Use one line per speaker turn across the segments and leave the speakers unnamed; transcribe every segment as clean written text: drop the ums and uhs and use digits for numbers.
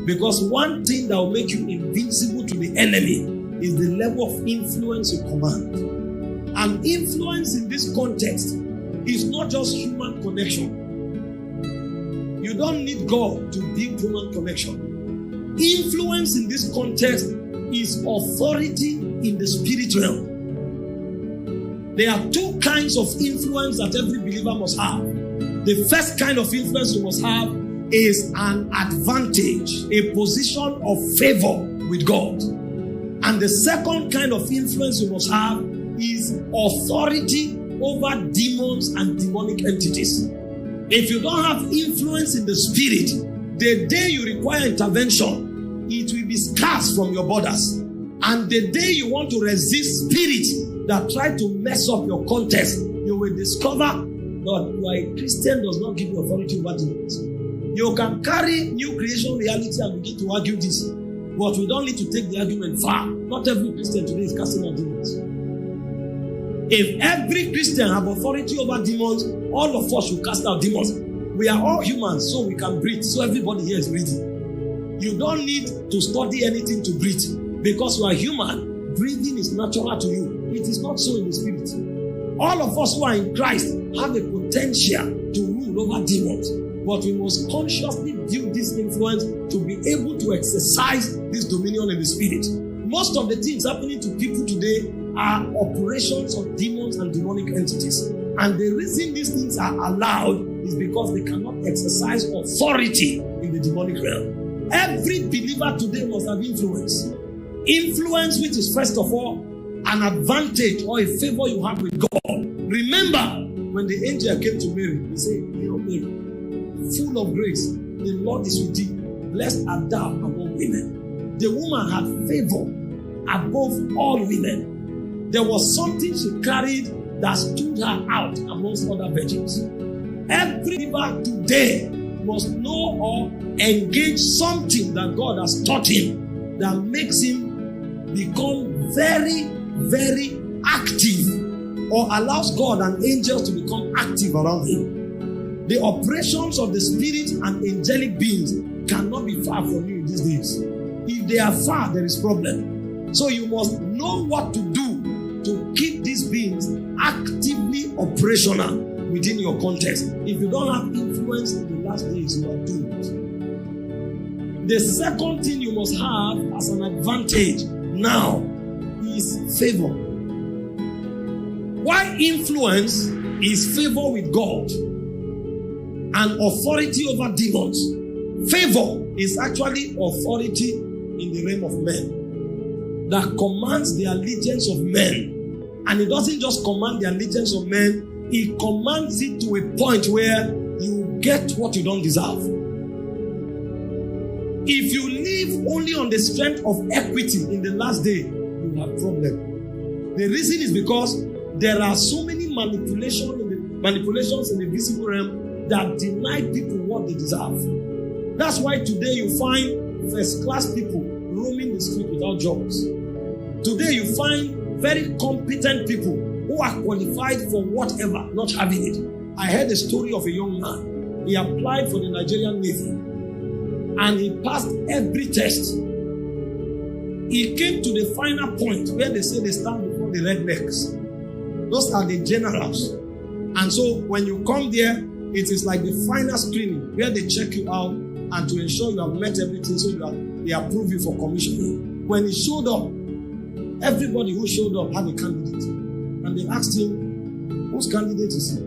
Because one thing that will make you invincible to the enemy is the level of influence you command. And influence in this context is not just human connection. You don't need God to build human connection. Influence in this context is authority in the spiritual. There are two kinds of influence that every believer must have. The first kind of influence you must have is an advantage, a position of favor with God. And the second kind of influence you must have is authority over demons and demonic entities. If you don't have influence in the spirit, the day you require intervention, it will be scarce from your borders. And the day you want to resist spirits that try to mess up your context, you will discover that you are a Christian does not give you authority over demons. You can carry new creation reality and begin to argue this, but we don't need to take the argument far. Not every Christian today is casting out demons. If every Christian have authority over demons, all of us should cast out demons. We are all humans, so we can breathe. So everybody here is breathing. You don't need to study anything to breathe. Because you are human, breathing is natural to you. It is not so in the spirit. All of us who are in Christ have a potential to rule over demons. But we must consciously build this influence to be able to exercise this dominion in the spirit. Most of the things happening to people today are operations of demons and demonic entities. And the reason these things are allowed is because they cannot exercise authority in the demonic realm. Every believer today must have influence. Influence, which is first of all an advantage or a favor you have with God. Remember, when the angel came to Mary, he said, "Hail Mary, full of grace, the Lord is with thee. Blessed art thou among women." The woman had favor above all women. There was something she carried that stood her out amongst other virgins. Every believer today must know or engage something that God has taught him that makes him become very, very active, or allows God and angels to become active around him. The operations of the spirit and angelic beings cannot be far from you in these days. If they are far, there is problem. So you must know what to do to keep these beings actively operational within your context. If you don't have influence in the last days, you are doomed. The second thing you must have as an advantage now is favor. Why influence is favor with God and authority over demons. Favor is actually authority in the realm of men that commands the allegiance of men. And it doesn't just command the allegiance of men, it commands it to a point where you get what you don't deserve. If you live only on the strength of equity in the last day, you have a problem. The reason is because there are so many manipulations in the visible realm that deny people what they deserve. That's why today you find first-class people roaming the street without jobs. Today you find very competent people who are qualified for whatever, not having it. I heard a story of a young man. He applied for the Nigerian Navy and he passed every test. He came to the final point where they say they stand before the rednecks. Those are the generals. And so when you come there, it is like the final screening where they check you out and to ensure you have met everything, so they approve you for commissioning. When he showed up, everybody who showed up had a candidate. And they asked him, whose candidate is he?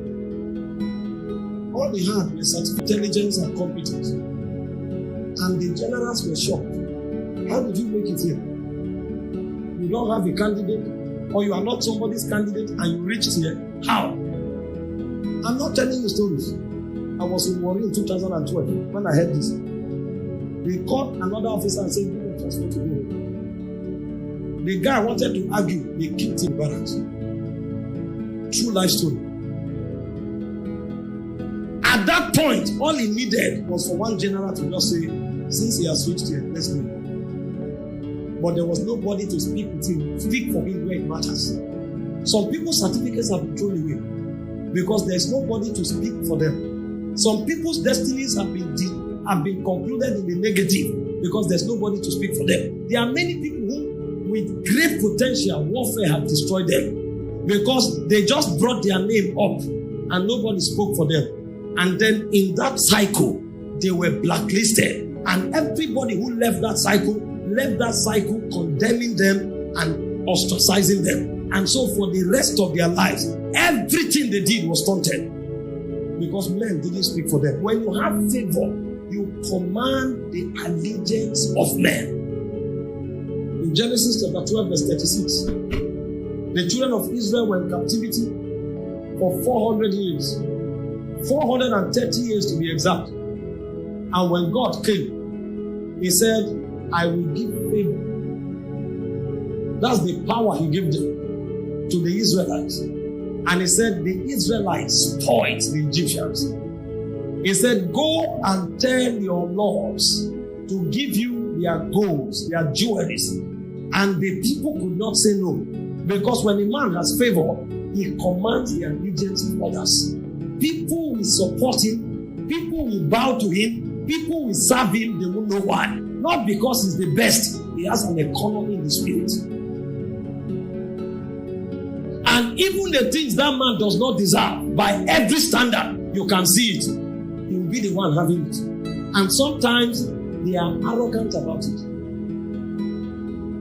All they had was certificate intelligence and competence. And the generals were shocked. How did you make it here? You don't have a candidate, or you are not somebody's candidate and you reached here. How? I'm not telling you stories. I was in Warri in 2012 when I heard this. They called another officer and said, you don't transfer to me. The guy wanted to argue. They kicked him in barracks. True life story. At that point, all he needed was for one general to just say, since he has reached here, let's go. But there was nobody to speak with him, speak for him where it matters. Some people's certificates have been thrown away because there is nobody to speak for them. Some people's destinies have been concluded in the negative because there's nobody to speak for them. There are many people who, with great potential, warfare have destroyed them because they just brought their name up and nobody spoke for them. And then in that cycle, they were blacklisted. And everybody who left that cycle condemning them and ostracizing them. And so for the rest of their lives, everything they did was stunted because men didn't speak for them. When you have favor, you command the allegiance of men. In Genesis chapter 12, verse 36, the children of Israel were in captivity for 400 years. 430 years to be exact. And when God came, He said, I will give favor. That's the power He gave them to the Israelites. And He said, the Israelites spoiled the Egyptians. He said, go and tell your lords to give you their golds, their jewelries. And the people could not say no. Because when a man has favor, he commands the allegiance of others. People will support him. People will bow to him. People will serve him. They won't know why. Not because he's the best. He has an economy in the spirit. And even the things that man does not deserve, by every standard, you can see it. He will be the one having it. And sometimes they are arrogant about it.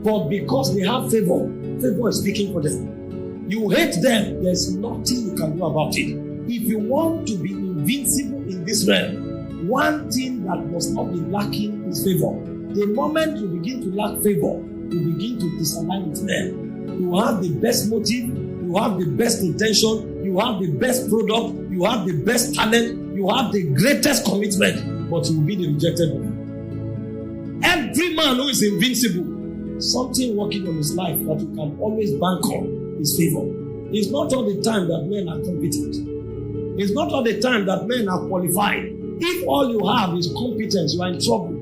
But because they have favor, favor is speaking for them. You hate them, there's nothing you can do about it. If you want to be invincible in this realm, one thing that must not be lacking is favor. The moment you begin to lack favor, you begin to disalign with men. You have the best motive, you have the best intention, you have the best product, you have the best talent, you have the greatest commitment, but you will be the rejected one. Every man who is invincible, something working on his life that you can always bank on is favor. It's not all the time that men are competent. It's not all the time that men are qualified. If all you have is competence, you are in trouble.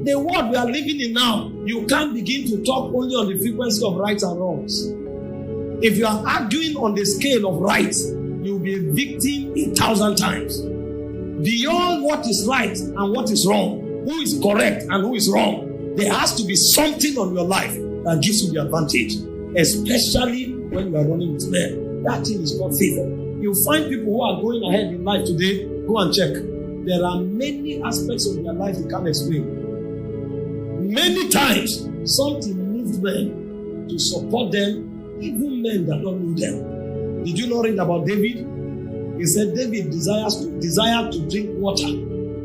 The world we are living in now, you can't begin to talk only on the frequency of rights and wrongs. If you are arguing on the scale of rights, you will be a victim 1,000 times. Beyond what is right and what is wrong, who is correct and who is wrong, there has to be something on your life that gives you the advantage, especially when you are running with men. That thing is called favor. You find people who are going ahead in life today, go and check. There are many aspects of their life you can't explain. Many times, something moved men to support them, even men that don't know them. Did you not read about David? He said David desired to drink water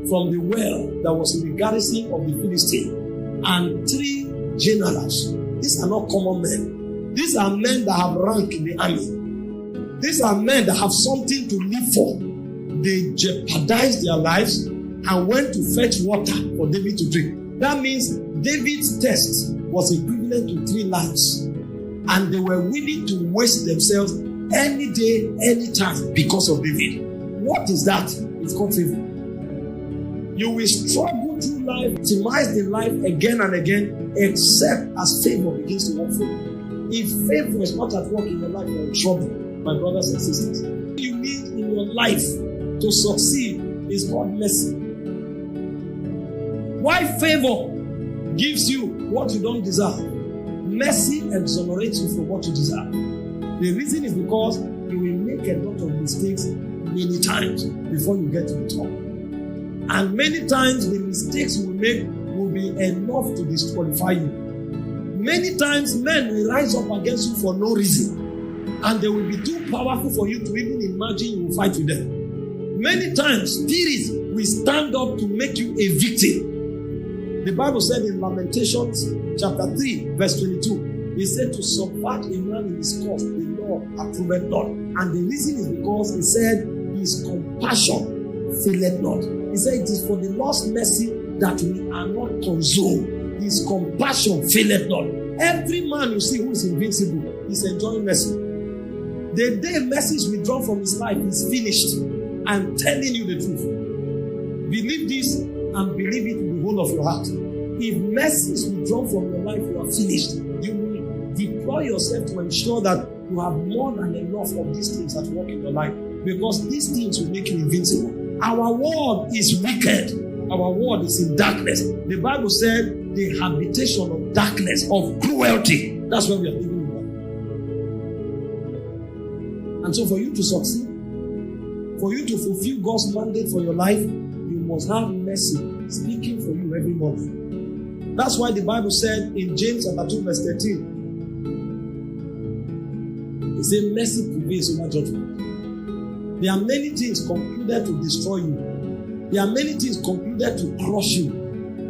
from the well that was in the garrison of the Philistine. And 3 generals. These are not common men. These are men that have rank in the army. These are men that have something to live for. They jeopardized their lives and went to fetch water for David to drink. That means David's test was equivalent to 3 lives. And they were willing to waste themselves any day, any time because of David. What is that? It's called favor. You will struggle through life, optimize the life again and again, except as favor begins to work for you. If favor is not at work in your life, you're in trouble, my brothers and sisters. What you need in your life to succeed is called mercy. Why favor gives you what you don't deserve? Mercy exonerates you from what you deserve. The reason is because you will make a lot of mistakes many times before you get to the top. And many times the mistakes you will make will be enough to disqualify you. Many times men will rise up against you for no reason. And they will be too powerful for you to even imagine you will fight with them. Many times spirits will stand up to make you a victim. The Bible said in Lamentations chapter 3 verse 22, it said to subvert a man in his cause, the Lord approveth not. And the reason is because he said his compassion faileth not. He said it is for the Lord's mercy that we are not consumed. His compassion faileth not. Every man you see who is invincible is enjoying mercy. The day mercy is withdrawn from his life is finished. I'm telling you the truth. Believe this and believe it with the whole of your heart. If mercy is withdrawn from your life, you are finished. You will deploy yourself to ensure that you have more than enough of these things that work in your life. Because these things will make you invincible. Our world is wicked. Our world is in darkness. The Bible said the habitation of darkness, of cruelty. That's where we are living in. And so for you to succeed, for you to fulfill God's mandate for your life, you must have mercy speaking for you every morning. That's why the Bible said in James chapter 2 verse 13, it says mercy prevails over judgment. There are many things concluded to destroy you. There are many things concluded to crush you.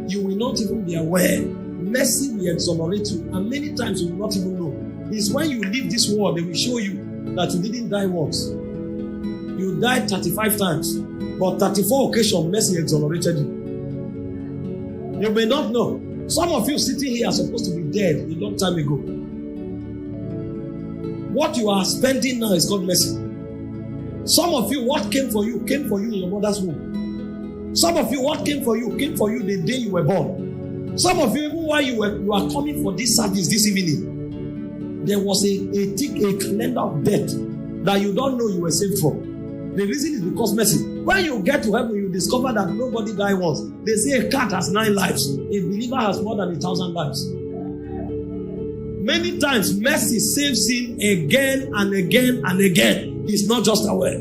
You will not even be aware. Mercy will exonerate you, and many times you will not even know. It's when you leave this world, they will show you that you didn't die once. You died 35 times, but 34 occasions, mercy exonerated you. You may not know. Some of you sitting here are supposed to be dead a long time ago. What you are spending now is called mercy. Some of you, what came for you in your mother's womb. Some of you, what came for you the day you were born. Some of you, even while you are coming for this service this evening, there was a calendar of death that you don't know you were saved from. The reason is because mercy. When you get to heaven, you discover that nobody died once. They say a cat has 9 lives. A believer has more than 1,000 lives. Many times, mercy saves him again and again and again. He's not just aware.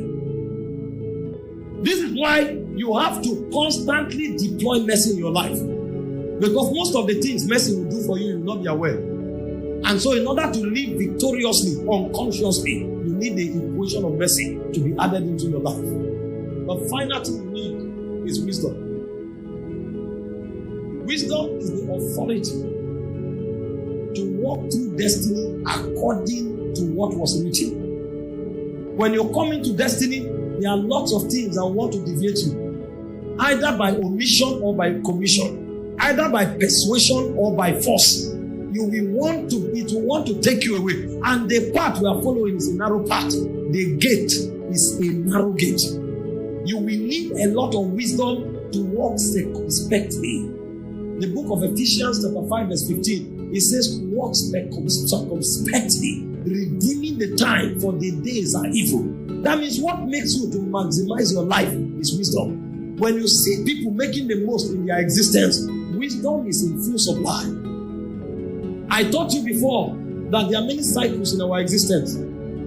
This is why you have to constantly deploy mercy in your life. Because most of the things mercy will do for you, you will not be aware. And so in order to live victoriously, unconsciously, you need the equation of mercy to be added into your life. The final thing you need is wisdom. Wisdom is the authority to walk through destiny according to what was written. When you're coming to destiny, there are lots of things that want to deviate you, either by omission or by commission, either by persuasion or by force. It will want to take you away. And the path we are following is a narrow path. The gate is a narrow gate. You will need a lot of wisdom to walk circumspectly. The book of Ephesians chapter 5 verse 15, it says, walk circumspectly, redeeming the time, for the days are evil. That means what makes you to maximize your life is wisdom. When you see people making the most in their existence, wisdom is in full supply. I taught you before that there are many cycles in our existence.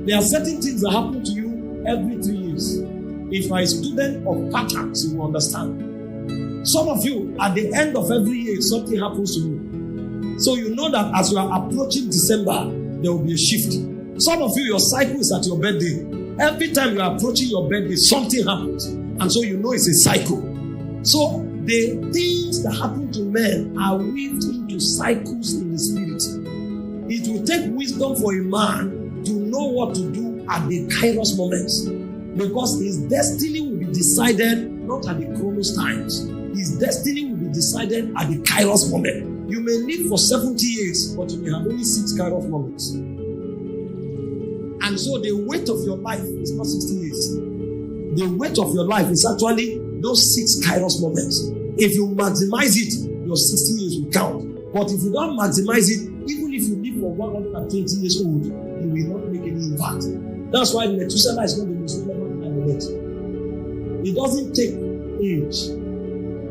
There are certain things that happen to you every 3 years. If you are a student of patterns, you will understand. Some of you, at the end of every year, something happens to you. So you know that as you are approaching December, there will be a shift. Some of you, your cycle is at your birthday. Every time you are approaching your birthday, something happens. And so you know it's a cycle. So the things that happen to men are weaved into cycles in the spirit. It will take wisdom for a man to know what to do at the Kairos moments. Because his destiny will be decided not at the Chronos times. His destiny will be decided at the Kairos moment. You may live for 70 years, but you may have only 6 Kairos moments. And so the weight of your life is not 60 years. The weight of your life is actually those 6 Kairos moments. If you maximize it, your 60 years will count. But if you don't maximize it, even if you live for 120 years old, you will not make any impact. That's why Methuselah is not the most relevant man on earth. It doesn't take age.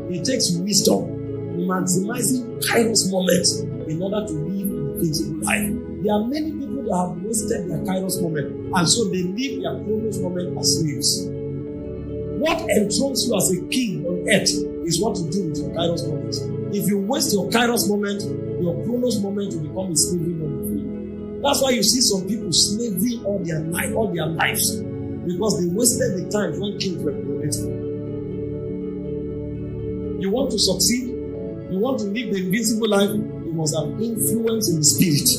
It takes wisdom. Maximizing Kairos moments in order to live an invincible life. There are many people that have wasted their Kairos moment, and so they live their Chronos moment as slaves. What enthrones you as a king on earth is what you do with your Kairos moment. If you waste your Kairos moment, your Chronos moment will become a slavery moment for you. That's why you see some people slaving all their lives, because they wasted the time when kings were coronated. You want to succeed? You want to live the invisible life? You must have influence in the spirit.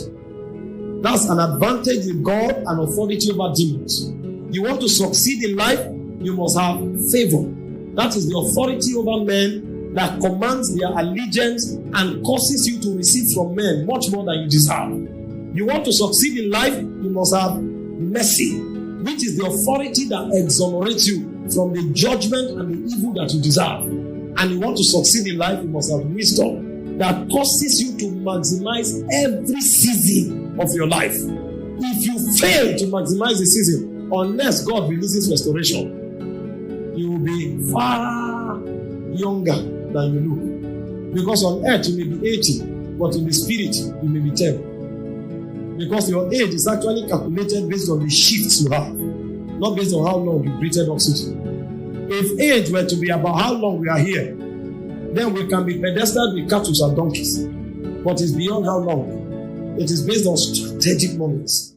That's an advantage with God and authority over demons. You want to succeed in life? You must have favor. That is the authority over men that commands their allegiance and causes you to receive from men much more than you deserve. You want to succeed in life? You must have mercy, which is the authority that exonerates you from the judgment and the evil that you deserve. And you want to succeed in life, you must have wisdom that causes you to maximize every season of your life. If you fail to maximize the season, unless God releases restoration, you will be far younger than you look. Because on earth you may be 80, but in the spirit you may be 10. Because your age is actually calculated based on the shifts you have, not based on how long you breathed oxygen. If age were to be about how long we are here, then we can be pedestaled with cattle and donkeys. But it's beyond how long. It is based on strategic moments.